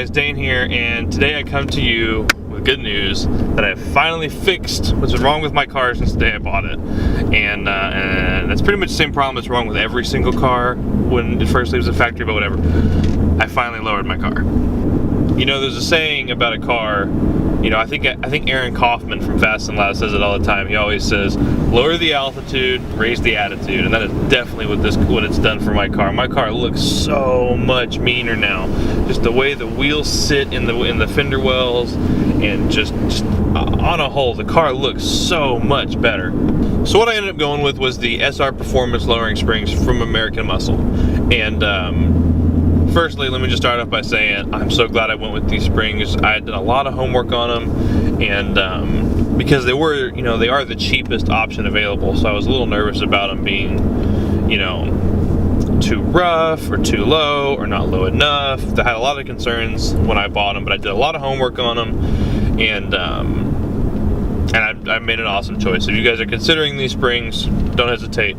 guys, Dane here, and today I come to you with good news that I finally fixed what's been wrong with my car since the day I bought it. And that's pretty much the same problem that's wrong with every single car when it first leaves the factory, but whatever. I finally lowered my car. You know, there's a saying about a car, you know, I think Aaron Kaufman from Fast and Loud says it all the time. He always says, lower the altitude, raise the attitude, and that is definitely what it's done for my car. My car looks so much meaner now. Just the way the wheels sit in the fender wells, and just on a whole, the car looks so much better. So what I ended up going with was the SR Performance lowering springs from American Muscle. And firstly, let me just start off by saying I'm so glad I went with these springs. I did a lot of homework on them, and because they were, you know, they are the cheapest option available, so I was a little nervous about them being, you know, too rough or too low or not low enough. I had a lot of concerns when I bought them, but I did a lot of homework on them, and I made an awesome choice. If you guys are considering these springs, don't hesitate,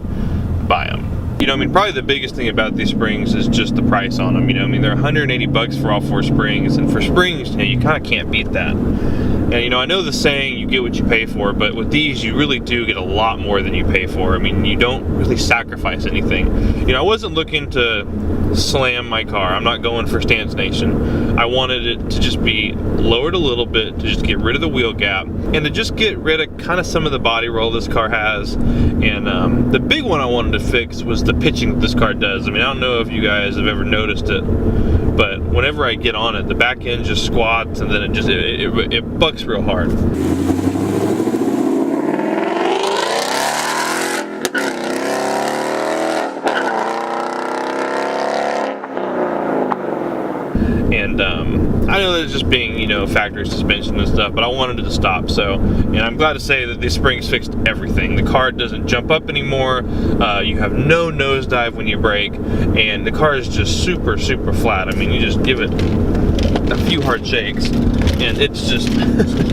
buy them. You know, I mean, probably the biggest thing about these springs is just the price on them. You know, I mean, they're 180 bucks for all 4 springs, and for springs, you know, you kind of can't beat that. And, you know, I know the saying, you get what you pay for, but with these, you really do get a lot more than you pay for. I mean, you don't really sacrifice anything. You know, I wasn't looking to slam my car. I'm not going for Stance Nation. I wanted it to just be lowered a little bit, to just get rid of the wheel gap, and to just get rid of kind of some of the body roll this car has. And the big one I wanted to fix was the pitching that this car does. I mean, I don't know if you guys have ever noticed it, but whenever I get on it, the back end just squats, and then it bucks real hard. And I know that it's just being, you know, factory suspension and stuff, but I wanted it to stop. So, and I'm glad to say that these springs fixed everything. The car doesn't jump up anymore. You have no nosedive when you brake, and the car is just super, super flat. I mean, you just give it a few hard shakes, and it's just,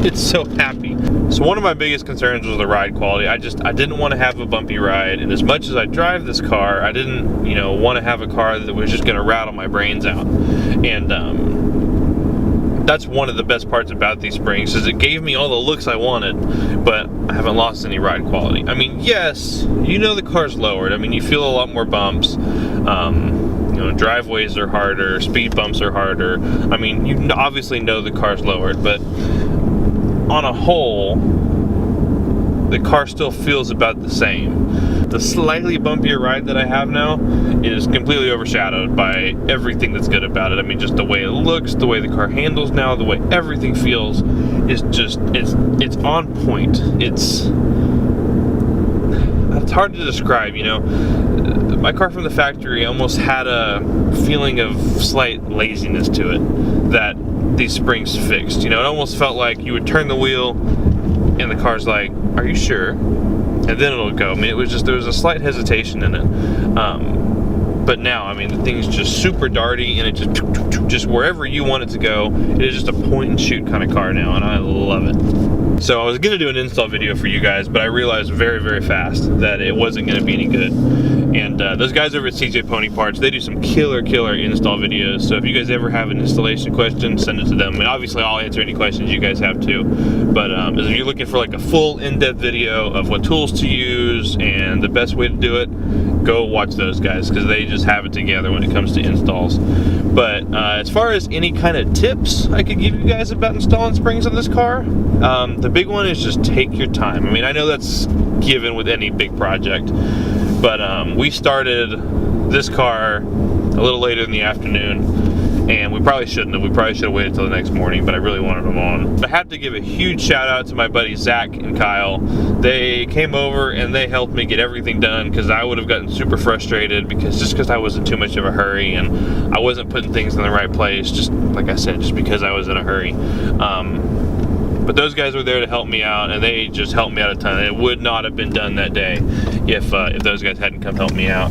it's so happy. So one of my biggest concerns was the ride quality. I didn't want to have a bumpy ride, and as much as I drive this car, I didn't, you know, want to have a car that was just going to rattle my brains out. And that's one of the best parts about these springs, is it gave me all the looks I wanted, but I haven't lost any ride quality. I mean, yes, you know, the car's lowered. I mean, you feel a lot more bumps. You know, driveways are harder, speed bumps are harder. I mean, you obviously know the car's lowered, but on a whole, the car still feels about the same. The slightly bumpier ride that I have now is completely overshadowed by everything that's good about it. I mean, just the way it looks, the way the car handles now, the way everything feels is just, it's on point. It's hard to describe, you know. My car from the factory almost had a feeling of slight laziness to it that these springs fixed. You know, it almost felt like you would turn the wheel and the car's like, are you sure? And then it'll go. I mean, it was just, there was a slight hesitation in it. But now, I mean, the thing's just super darty, and it just wherever you want it to go, it is just a point and shoot kind of car now, and I love it. So I was gonna do an install video for you guys, but I realized very, very fast that it wasn't gonna be any good. And those guys over at CJ Pony Parts, they do some killer install videos. So if you guys ever have an installation question, send it to them. I mean, obviously I'll answer any questions you guys have too. But if you're looking for like a full in-depth video of what tools to use and the best way to do it, go watch those guys, because they just have it together when it comes to installs. But as far as any kind of tips I could give you guys about installing springs on this car, the big one is just take your time. I mean, I know that's given with any big project, but we started this car a little later in the afternoon, and we probably shouldn't have. We probably should have waited till the next morning, but I really wanted them on. But I have to give a huge shout out to my buddies Zach and Kyle. They came over and they helped me get everything done, because I would have gotten super frustrated because I was in too much of a hurry and I wasn't putting things in the right place, just like I said, just because I was in a hurry. But those guys were there to help me out, and they just helped me out a ton. It would not have been done that day if those guys hadn't come help me out.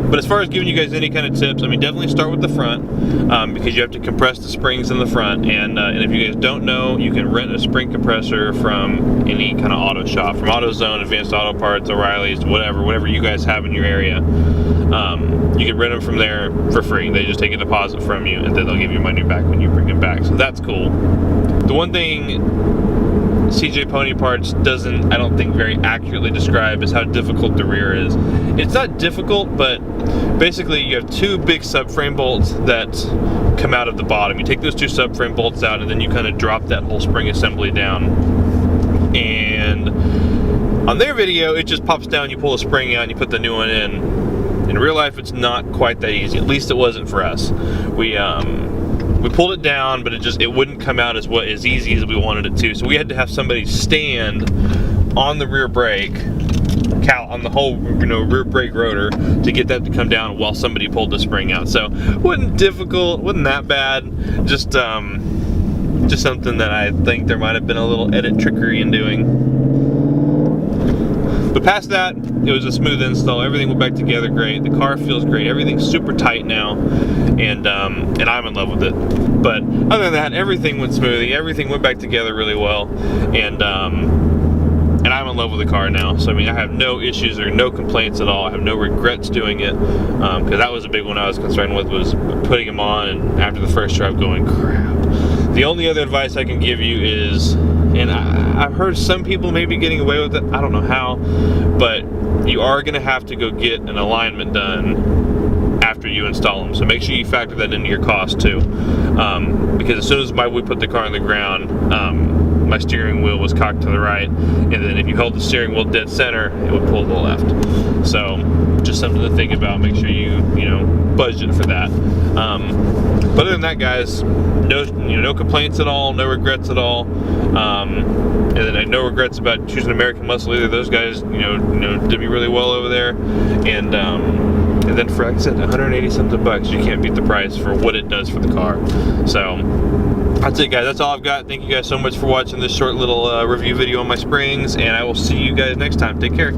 But as far as giving you guys any kind of tips, I mean, definitely start with the front, because you have to compress the springs in the front. And if you guys don't know, you can rent a spring compressor from any kind of auto shop, from AutoZone, Advanced Auto Parts, O'Reilly's, whatever you guys have in your area. you can rent them from there for free. They just take a deposit from you, and then they'll give you money back when you bring them back. So that's cool. The one thing CJ Pony Parts doesn't, I don't think, very accurately describe is how difficult the rear is. It's not difficult, but basically you have two big subframe bolts that come out of the bottom. You take those two subframe bolts out, and then you kind of drop that whole spring assembly down. And on their video, it just pops down, you pull the spring out, and you put the new one in. In real life, it's not quite that easy. At least it wasn't for us. We pulled it down, but it wouldn't come out as easy as we wanted it to. So we had to have somebody stand on the rear brake, on the whole rear brake rotor, to get that to come down while somebody pulled the spring out. So it wasn't difficult, wasn't that bad. Just something that I think there might have been a little edit trickery in doing. But past that, it was a smooth install. Everything went back together great. The car feels great. Everything's super tight now, and I'm in love with it. But other than that, everything went smoothly. Everything went back together really well, and I'm in love with the car now. So I mean, I have no issues or no complaints at all. I have no regrets doing it, because that was a big one I was concerned with, was putting them on and after the first drive going, crap. The only other advice I can give you is, and I've heard some people maybe getting away with it, I don't know how, but you are going to have to go get an alignment done after you install them. So make sure you factor that into your cost too, because as soon as we put the car on the ground, my steering wheel was cocked to the right, and then if you held the steering wheel dead center, it would pull to the left. So just something to think about. Make sure you budget for that. But other than that, guys, no complaints at all, no regrets at all, and then no regrets about choosing American Muscle either. Those guys, did me really well over there, and then for, like I said, 180 something bucks, you can't beat the price for what it does for the car. So that's it, guys. That's all I've got. Thank you guys so much for watching this short little review video on my springs, and I will see you guys next time. Take care.